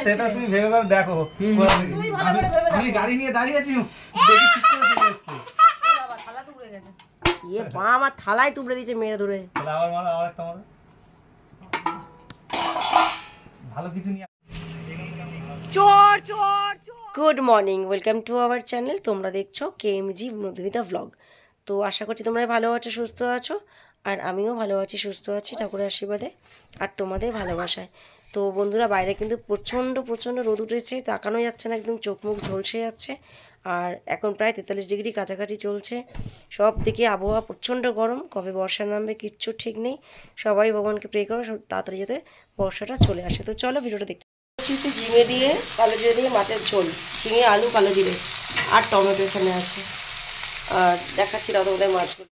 সেটা তুমি ভেবে করে দেখো। আমি গাড়ি নিয়ে দাঁড়িয়ে আছি, দেখি ঠিক করে চলে এসেছে। বাবা থালা তুলে গেছে। ইয়ে মা আমার থালাই তুলে দিয়েছে মেরে ধরে। তাহলে আবার মারো, আবার একটা মারো। ভালো কিছু নিয়ে চোর চোর চোর। Good morning, welcome to our channel. তোমরা দেখছো কেএমজি মধুমিতা ব্লগ। তো আশা করছি তোমরা ভালো আছো, সুস্থ আছো, আর আমিও ভালো আছি, সুস্থ আছি ঠাকুরের আশীর্বাদে আর তোমাদের ভালোবাসায়। তো বন্ধুরা, বাইরে কিন্তু প্রচণ্ড প্রচণ্ড রোদ উঠেছে, তাকানো যাচ্ছে না, একদম চোখ মুখ ঝলসে যাচ্ছে। আর এখন প্রায় 43 ডিগ্রি কাছাকাছি চলছে। সব দিকে আবহাওয়া প্রচণ্ড গরম, কবে বর্ষা নামবে কিচ্ছু ঠিক নেই। সবাই ভগবানকে প্রে করো তাড়াতাড়ি যাতে বর্ষাটা চলে আসে। তো চলো ভিডিওটা দেখতে। ঝিঙে দিয়ে কালো জিরে দিয়ে মাছের ঝোল, ঝিঙে আলু কালো জিরে আর টমেটো এখানে আছে। আর দেখাচ্ছি না তোমাদের মাছগুলো,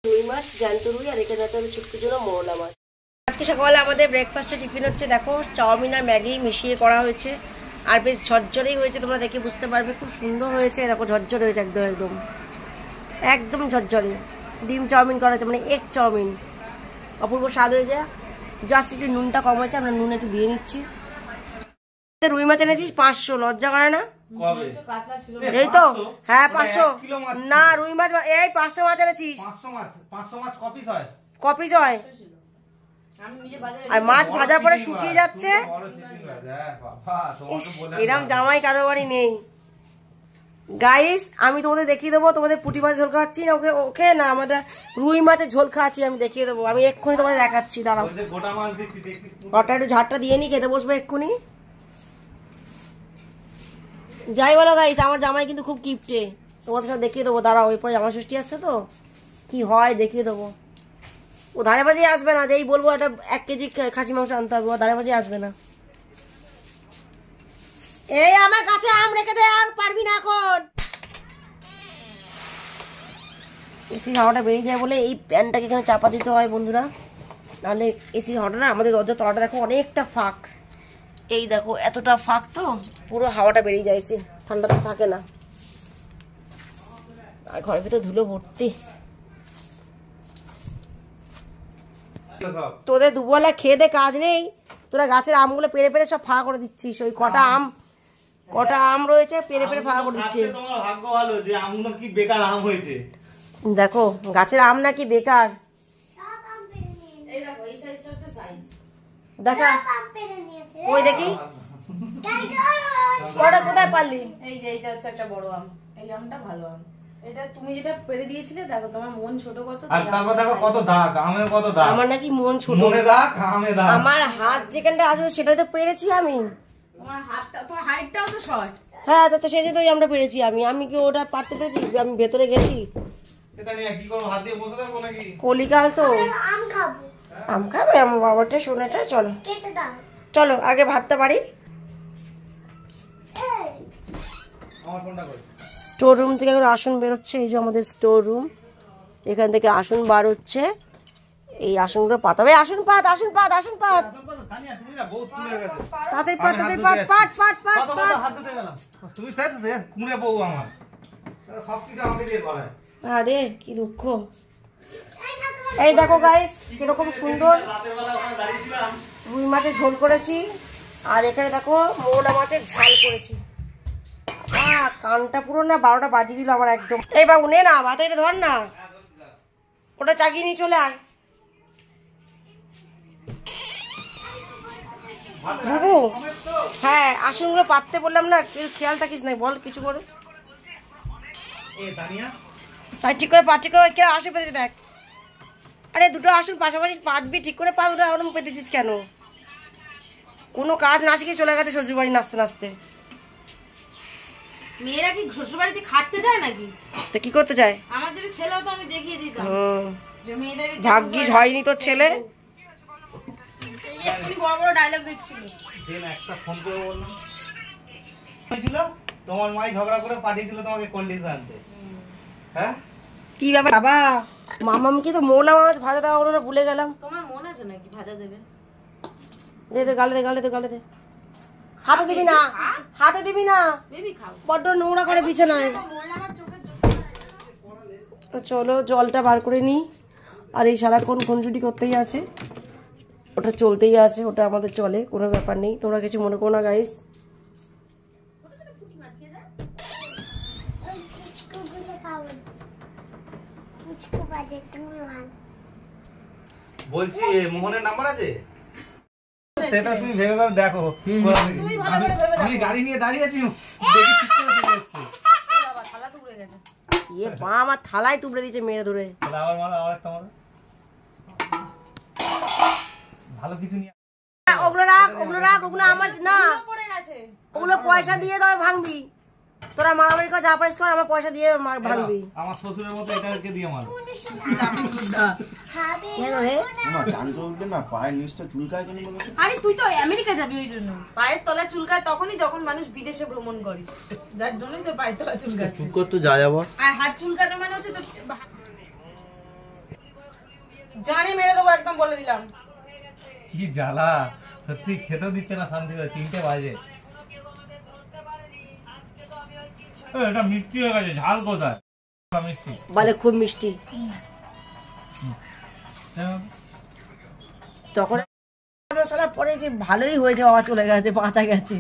রুই মাছ, জ্যান্ত রুই, আর এখানে আছে ছোট্ট জন্য মোরলা মাছ। আজকে সকালে আমাদের ব্রেকফাস্টে টিফিন হচ্ছে, দেখো চাউমিন আর ম্যাগি মিশিয়ে করা হয়েছে, আর বেশ ঝরঝরেই হয়েছে, তোমরা দেখে বুঝতে পারবে, খুব সুন্দর হয়েছে। দেখো ঝরঝরে হয়েছে, একদম একদম একদম ঝরঝরে। ডিম চাউমিন করা হয়েছে, মানে এগ চাউমিন, অপূর্ব স্বাদ হয়েছে। জাস্ট একটু নুনটা কম হয়েছে, আমরা নুন একটু দিয়ে নিচ্ছি। রুই মাছ এনেছিস 500, লজ্জা করে না? এই তো হ্যাঁ 500 না, রুই মাছ এই 500 মাছ এনেছিস। 500 মাছ কপিস হয়, আর মাছ ভাজার পরে শুকিয়ে যাচ্ছে। এরকম জামাই কারো বাড়ি নেই গাইস। আমি তোমাদের দেখিয়ে দেবো, তোমাদের পুঁটি মাছ ঝোল খাওয়াচ্ছি না ওকে ওকে না, আমাদের রুই মাছের ঝোল খাওয়াচ্ছি, আমি দেখিয়ে দেবো। আমি এক্ষুনি তোমাদের দেখাচ্ছি, দাঁড়াও ওটা একটু ঝাড়টা দিয়ে নি, খেতে বসবো এক্ষুনি। যাই বলো গাইস, আমার জামাই কিন্তু খুব কিপটে, তোমাদের সাথে দেখিয়ে দেবো, দাঁড়াও। এরপরে জামাই ষষ্ঠী আসছে তো, কি হয় দেখিয়ে দেবো। ও ধারে বাজে আসবে না, যেই বলবো একটা 1 কেজি খাসি মাংস আনতে হবে, ও ধারে বাজে আসবে না। এই আমার কাছে আম রেখে দে, আর পারবি না এখন। এসির হাওয়াটা বেরিয়ে যায় বলে এই প্যানটাকে এখানে চাপা দিতে হয় বন্ধুরা, নাহলে এসির হাওয়াটা না, আমাদের দরজা তলাটা দেখো অনেকটা ফাঁক, এই দেখো এতটা ফাঁক, তো পুরো হাওয়াটা বেরিয়ে যায়, এসির ঠান্ডাটা থাকে না, আর ঘরের ভিতরে ধুলো ভর্তি। তোদের দুবেলা খেয়ে দে কাজ নেই, তোরা গাছের আমগুলো পেরে পেরে সব ফাঁকা করে দিচ্ছিস। ওই কটা আম রয়েছে পেরে পেরে ফাঁকা করে দিচ্ছিস। তোমার ভাগ্য ভালো যে আমগুলো কি বেকার আম হয়েছে। দেখো গাছের আম নাকি বেকার, দেখা ওই দেখি ওটা কোথায় পারলি। এই যে এইটা হচ্ছে একটা বড় আম, এই আমটা ভালো আম, এটা তুমি যেটা পেরে দিয়েছিলে। দেখো তোমার মন ছোট কত, আর তারপর দেখো কত দাগ, আমের কত দাগ। আমার নাকি মন ছোট, মনে দাগ আমে দাগ। আমার হাত যেখানটা আসবে সেটাই তো পেরেছি আমি। তোমার হাতটা, তোমার হাইটটাও তো শর্ট। হ্যাঁ তো সেই জন্যই আমরা পেরেছি। আমি কি ওটা পারতে পেরেছি? আমি ভেতরে গেছি। এটা নিয়ে কি করব, হাত দিয়ে বসে থাকবো নাকি? কলিকাল তো আম খাবো। আম খাবে আমার বাবাটা সোনাটা। চলো কেটে দাও, চলো আগে ভাতটা বাড়ি। আমার ফোনটা কই? স্টোর রুম থেকে এখন আসন বেরোচ্ছে, এই যে আমাদের স্টোর রুম, এখান থেকে আসন বার হচ্ছে। এই আসনগুলো পাতাবে, আসন পাত আসন পাত আসন পাত, তানিয়া তুমি না বহুত কুড়ে গেছে। তাদের পাত তাদের পাত পাত পাত পাত পাত। হাত দিতে গেলাম, তুমি সাথে দে কুড়ে বউ আমার, সব কিছু আমাকে দিয়ে করে। আরে কি দুঃখ। এই দেখো গাইস কিরকম সুন্দর রুই মাছের ঝোল করেছি, আর এখানে দেখো মোরলা মাছের ঝাল করেছি। কানটা পুরো না 12টা বাজিয়ে দিল আমার একদম। এই বাবু নে না ভাত, এটা ধর না, ওটা চাগিয়ে নিয়ে চলে আয় বাবু। হ্যাঁ আসনগুলো পাততে বললাম না, খেয়াল থাকিস না, বল কিছু করে সাইড ঠিক করে পাটি করে কে আসে পেতেছে দেখ। আরে দুটো আসন পাশাপাশি পাতবি, ঠিক করে পা, দুটো ওরম পেতেছিস কেন? কোনো কাজ না শিখে চলে গেছে শ্বশুর বাড়ি নাচতে নাচতে। মেয়েরা কি শ্বশুর বাড়িতে খাটতে যায় নাকি? তো কি করতে যায়? আমার যদি ছেলে হতো আমি দেখিয়ে দিতাম যে মেয়েদেরকে। ভাগ্যিস হয়নি তোর ছেলে। এক্ষুনি বড় বড় ডায়লগ দিচ্ছিল। জেন একটা ফোন করে বললাম হয়েছিল, তোমার মাই ঝগড়া করে পাঠিয়েছিল তোমাকে কোল্ড আনতে। হ্যাঁ কি ব্যাপার বাবা, মামামকে তো মোরলা মাছ ভাজা দেওয়া হলো না, ভুলে গেলাম। তোমার মন আছে নাকি ভাজা দেবে? দে দে গালে দে গালে দে গালে দে, হাতে দিবি না, হাতে দিবি না, বেবি খাও। বড্ড নোংরা করে বিছানায়। চলো জলটা বার করে নি, আর এই সারাক্ষণ খুনসুটি করতেই আছে। ওটা চলতেই আছে, ওটা আমাদের চলে, কোনো ব্যাপার নেই, তোমরা কিছু মনে করো না গাইস। বলছি মোহনের নাম্বার আছে? সেটা তুমি ভেবে করে দেখো। আমি গাড়ি নিয়ে দাঁড়িয়ে আছি, দেখি ঠিক করে চলে এসছে। ইয়ে মা আমার থালায় তুলে দিয়েছে মেরে ধরে। তাহলে আবার মারো, আবার একটা মারো। ভালো কিছু নিয়ে ওগুলো রাখ, ওগুলো রাখ, ওগুলো আমার না, ওগুলো পয়সা দিয়ে তবে ভাঙবি। তোরা মারামারি কর, যা পারিস কর, আমার পয়সা দিয়ে ভাঙবি। আমার শ্বশুরের মতো এটাকে দিয়ে মারো। আরে তুই তো আমেরিকা যাবি ওই জন্য পায়ের তলা চুলকায় তখনই যখন মানুষ বিদেশে ভ্রমণ করে, যার জন্যই তো পায়ের তলা চুলকায়। চুলকো তো যা যাবো। আর হাত চুলকানো মানে হচ্ছে তো জানি মেরে দেবো একদম, বলে দিলাম। কি জ্বালা, সত্যি খেতেও দিচ্ছে না শান্তি করে, 3টে বাজে। এটা মিষ্টি হয়ে গেছে, ঝাল কোথায়? মিষ্টি বলে খুব মিষ্টি। তখন মশলা পরে যে ভালোই হয়েছে, বাবা চলে গেছে, বাঁচা গেছে।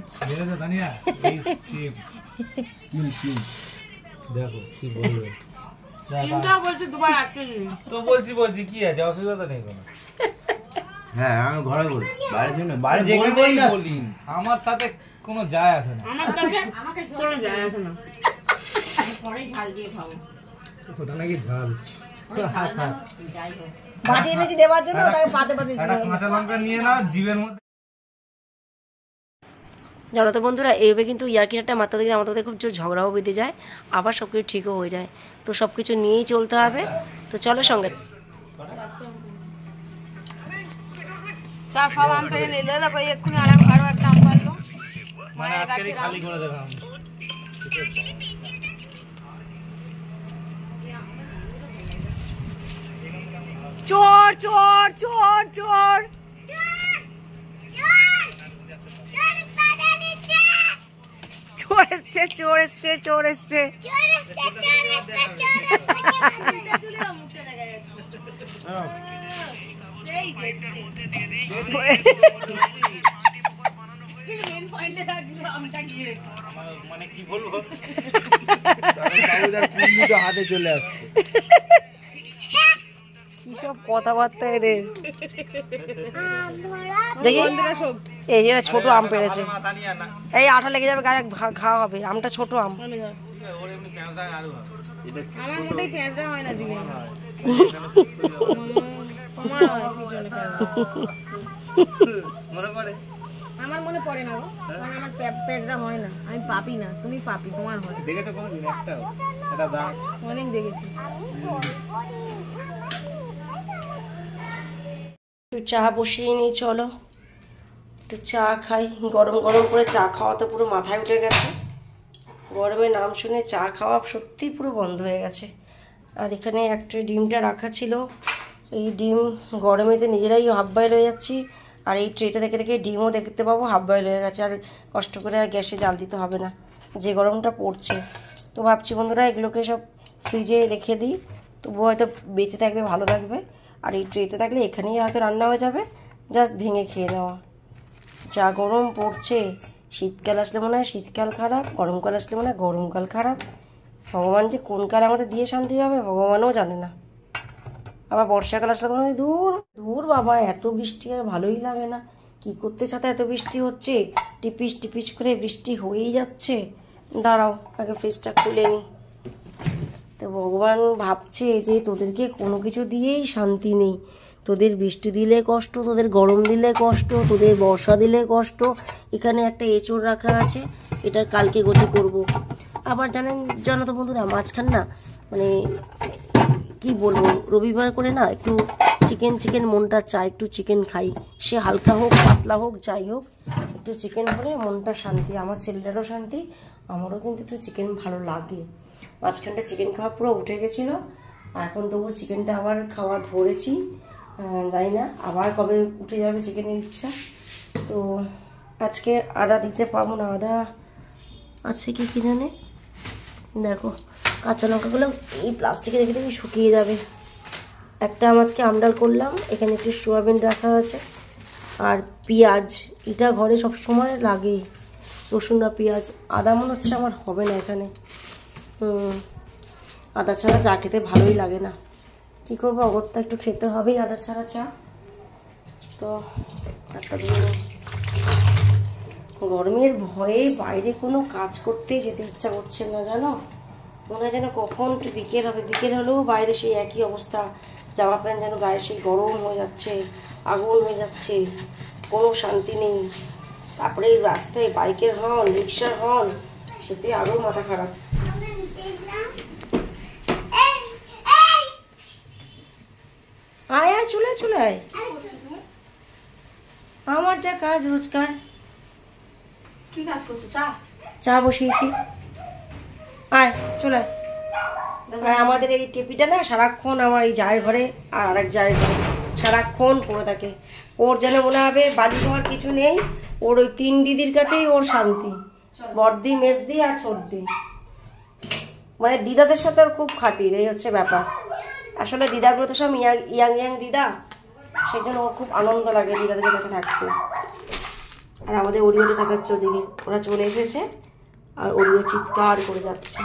দেখো কি বলবে, বলছি দুবার আটকে তো বলছি কি আছে, অসুবিধা তো নেই কোনো। হ্যাঁ আমি ঘরে বলি, বাইরে জন্য বাইরে যেখানেই বলি, আমার সাথে কোনো যায় আসে না। আমাকে কোনো যায় আসে না, আমি পরে ঝাল দিয়ে খাবো। ওটা নাকি ঝাল। বাটি এনেছি দেওয়ার জন্য, তাকে পাতে পাতে একটা কাঁচা লঙ্কা নিয়ে নাও জিভের মধ্যে। জানো তো বন্ধুরা, এইভাবে কিন্তু ইয়ার্কির একটা মাত্রা থেকে আমাদের খুব জোর ঝগড়াও বেঁধে যায়, আবার সব কিছু ঠিকও হয়ে যায়। তো সব কিছু নিয়েই চলতে হবে। তো চলো সঙ্গে। চা সব আম পেরে নিলে, দেখো এক্ষুনি আরো একটা আম পারলো। মানে আজকে খালি করে দেখাম। চোর চোর চোর চোর, চোর এসছে চোর এসছে চোর এসছে। মানে কি বলবো, হাতে চলে আসছে। কি সব কথাবার্তা এদের। দেখি এই যে ছোট আম পেড়েছে, এই আঠা লেগে যাবে গায়ে, খাওয়া হবে। আমটা ছোট আম। আমার মোটেই পেঁচা হয় না জীবনে। মনে পড়ে? আমার মনে পড়ে না গো, কারণ আমার পেঁচা হয় না। আমি পাপি না, তুমি পাপি, তোমার হয়। দেখেছো কোনোদিন একটাও? এটা দাম অনেক দেখেছি। একটু চা বসিয়ে নিই, চলো একটু চা খাই। গরম গরম করে চা খাওয়া তো পুরো মাথায় উঠে গেছে। গরমের নাম শুনে চা খাওয়া সত্যিই পুরো বন্ধ হয়ে গেছে। আর এখানে একটা ডিমটা রাখা ছিল, এই ডিম গরমেতে নিজেরাই হাফ বয়েল হয়ে যাচ্ছি। আর এই ট্রেতে দেখে দেখে ডিমও দেখতে পাবো হাফ বয়েল হয়ে গেছে, আর কষ্ট করে আর গ্যাসে জাল দিতে হবে না, যে গরমটা পড়ছে। তো ভাবছি বন্ধুরা এগুলোকে সব ফ্রিজে রেখে দিই, তবুও হয়তো বেঁচে থাকবে, ভালো থাকবে। আর এই ট্রেতে থাকলে এখানেই হয়তো রান্না হয়ে যাবে, জাস্ট ভেঙে খেয়ে নেওয়া। যা গরম পড়ছে, শীতকাল আসলে মনে হয় শীতকাল খারাপ, গরমকাল আসলে মনে হয় গরমকাল খারাপ। ভগবান যে কোন কাল আমাদের দিয়ে শান্তি পাবে ভগবানও জানে না। আবার বর্ষাকাল আসলে মনে হয় দূর দূর বাবা, এত বৃষ্টি আর ভালোই লাগে না। কি করতে সাথে এত বৃষ্টি হচ্ছে, টিপিস টিপিস করে বৃষ্টি হয়েই যাচ্ছে। দাঁড়াও আগে ফ্রিজটা খুলে নিই। তো ভগবান ভাবছে যে তোদেরকে কোনো কিছু দিয়েই শান্তি নেই, তোদের বৃষ্টি দিলে কষ্ট, তোদের গরম দিলে কষ্ট, তোদের বর্ষা দিলে কষ্ট। এখানে একটা এঁচড় রাখা আছে, এটার কালকে গতি করব। আবার জানো তো বন্ধুরা, মাঝখান না মানে কি বলবো, রবিবার করে না একটু চিকেন মনটা চায়, একটু চিকেন খাই। সে হালকা হোক পাতলা হোক যাই হোক, একটু চিকেন হলে মনটা শান্তি, আমার ছেলেটারও শান্তি, আমারও কিন্তু একটু চিকেন ভালো লাগে। মাঝখানটা চিকেন খাওয়া পুরো উঠে গেছিলো, এখন তবু চিকেনটা আবার খাওয়া ধরেছি। জানি না আবার কবে উঠে যাবে চিকেনের ইচ্ছা। তো আজকে আদা দিতে পারবো না, আদা আছে কি জানে। দেখো কাঁচা লঙ্কাগুলো এই প্লাস্টিকে রেখে দেখি শুকিয়ে যাবে। একটা আজকে আমডাল করলাম, এখানে একটু সোয়াবিন রাখা আছে, আর পেঁয়াজ, এটা ঘরে সব সময় লাগে, রসুন আর পেঁয়াজ। আদা মনে হচ্ছে আমার হবে না এখানে, আদা ছাড়া চা খেতে ভালোই লাগে না। কী করবো, অগত্যা একটু খেতে হবেই আদা ছাড়া চা। তো একটা গরমের ভয়ে বাইরে কোনো কাজ করতেই যেতে ইচ্ছা করছে না জানো, মনে হয় যেন কখন একটু বিকেল হবে, বিকেল হলেও বাইরে সেই একই অবস্থা, জামা প্যান্ট যেন গায়ে সেই গরম হয়ে যাচ্ছে, আগুন হয়ে যাচ্ছে, কোনো শান্তি নেই। তারপরে রাস্তায় বাইকের হর্ন, রিক্সার হর্ন, সেতে আরও মাথা খারাপ। আয় আয়, চলে চলে আয়, আমার যা কাজ রোজকার। কি কাজ করছো? চা চা বসিয়েছি, আয় চলে আয়। আর আমাদের এই টেপিটা না সারাক্ষণ আমার এই জায়ের ঘরে আর আরেক জায়ের ঘরে সারাক্ষণ পড়ে থাকে। ওর যেন মনে হবে বাড়ি ঘর কিছু নেই, ওর ওই 3 দিদির কাছেই ওর শান্তি, বড়দি, মেজদি আর ছোটদি। মানে দিদাদের সাথে ওর খুব খাতির, এই হচ্ছে ব্যাপার। আসলে দিদাগুলো তো সব ইয়াং ইয়াং দিদা, সেই জন্য ওর খুব আনন্দ লাগে দিদাদের কাছে থাকতে। আর আমাদের ওরিওটা চেঁচাচ্ছে ওদিকে, ওরা চলে এসেছে আর ওরিও চিৎকার করে যাচ্ছে।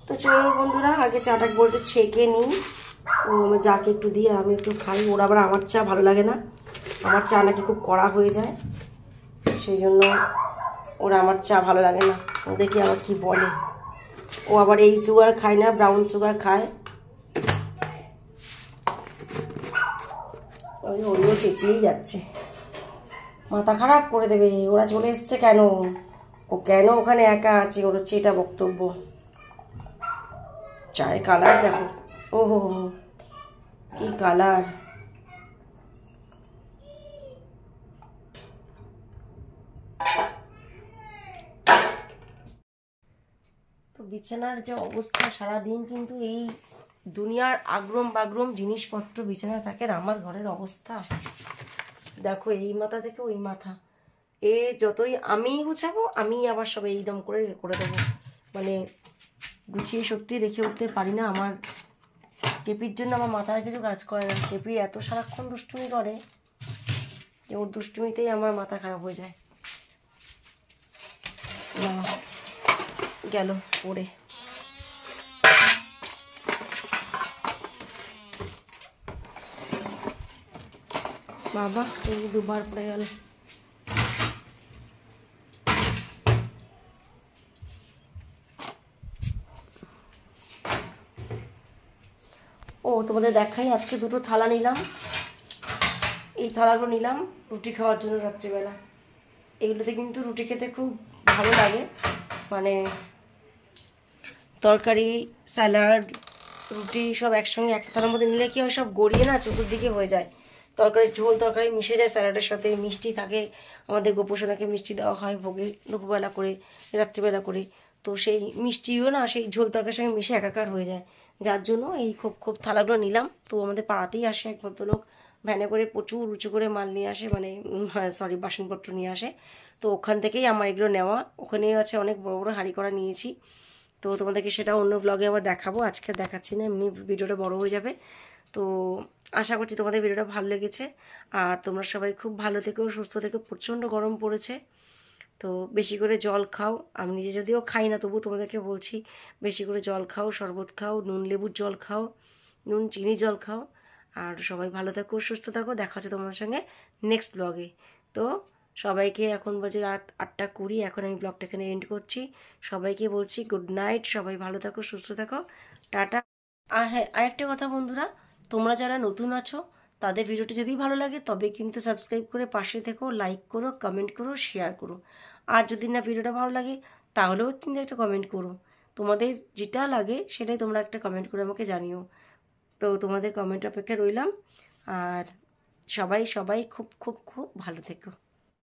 তো চলো বন্ধুরা, আগে চাটা বলতে ছেঁকে নিই, ও আমার যাকে একটু দিই আর আমি একটু খাই। ওর আবার আমার চা ভালো লাগে না, আমার চা নাকি খুব কড়া হয়ে যায়, সেই জন্য ওরা আমার চা ভালো লাগে না। দেখি আবার কি বলে, ও আবার এই সুগার খায় না, ব্রাউন সুগার খায়। ওরিও চেঁচিয়েই যাচ্ছে, মাথা খারাপ করে দেবে। ওরা চলে এসছে কেন, ও কেন ওখানে একা আছে, ওর হচ্ছে এটা বক্তব্য। চায়ের কালার দেখো, ও হো হো, কি কালার। তো বিছানার যে অবস্থা, সারাদিন কিন্তু এই দুনিয়ার আগ্রম বাগ্রম জিনিসপত্র বিছানায় থাকে। আমার ঘরের অবস্থা দেখো, এই মাথা থেকে ওই মাথা, এ যতই আমি গুছাবো আমি আবার সব এইরকম করে করে দেবো। মানে গুছিয়ে সত্যি রেখে উঠতে পারি না। আমার টেপির জন্য আমার মাথায় কিছু কাজ করে না। টেপি এত সারাক্ষণ দুষ্টুমি করে যে ওর দুষ্টুমিতেই আমার মাথা খারাপ হয়ে যায়। না গেল পড়ে, বাবা এই 2বার পড়ে গেল। ও তোমাদের দেখাই, আজকে 2টো থালা নিলাম। এই থালাগুলো নিলাম রুটি খাওয়ার জন্য রাত্রিবেলা। এগুলোতে কিন্তু রুটি খেতে খুব ভালো লাগে, মানে তরকারি, স্যালাড, রুটি সব একসঙ্গে একটা থালার মধ্যে নিলে কি হয়, সব গড়িয়ে না চতুর্দিকে হয়ে যায়, তরকারির ঝোল তরকারি মিশে যায় স্যালাডের সাথে। মিষ্টি থাকে, আমাদের গোপোষণাকে মিষ্টি দেওয়া হয় ভোগে দুপুরবেলা করে, রাত্রিবেলা করে। তো সেই মিষ্টিও না সেই ঝোল তরকারির সঙ্গে মিশে একাকার হয়ে যায়, যার জন্য এই খুব থালাগুলো নিলাম। তো আমাদের পাড়াতেই আসে এক ভদ্রলোক, ভ্যানে করে প্রচুর উঁচু করে মাল নিয়ে আসে, মানে সরি বাসনপত্র নিয়ে আসে। তো ওখান থেকেই আমার এগুলো নেওয়া। ওখানেই আছে অনেক বড় বড় হাঁড়ি করা নিয়েছি। তো তোমাদেরকে সেটা অন্য ব্লগে আবার দেখাবো, আজকে দেখাচ্ছি না, এমনি ভিডিওটা বড় হয়ে যাবে। তো আশা করছি তোমাদের ভিডিওটা ভালো লেগেছে, আর তোমরা সবাই খুব ভালো থেকো, সুস্থ থেকো। প্রচণ্ড গরম পড়েছে, তো বেশি করে জল খাও। আমি নিজে যদিও খাই না, তবু তোমাদেরকে বলছি বেশি করে জল খাও, শরবত খাও, নুন লেবুর জল খাও, নুন চিনি জল খাও। আর সবাই ভালো থাকো, সুস্থ থাকো। দেখা হচ্ছে তোমাদের সঙ্গে নেক্সট ব্লগে। তো সবাইকে, এখন বাজে রাত 8:20, এখন আমি ব্লগটা এখানে এন্ড করছি। সবাইকে বলছি গুড নাইট, সবাই ভালো থাকো, সুস্থ থাকো, টাটা। আর হ্যাঁ, আরেকটা কথা বন্ধুরা, তোমরা যারা নতুন আছো তাদের ভিডিওটি যদি ভালো লাগে তবে কিন্তু সাবস্ক্রাইব করে পাশে থেকো, লাইক করো, কমেন্ট করো, শেয়ার করো। আর যদি না ভিডিওটা ভালো লাগে তাহলেও কিন্তু একটা কমেন্ট করো। তোমাদের যেটা লাগে সেটাই তোমরা একটা কমেন্ট করে আমাকে জানিও। তো তোমাদের কমেন্ট অপেক্ষায় রইলাম। আর সবাই খুব খুব খুব ভালো থেকো।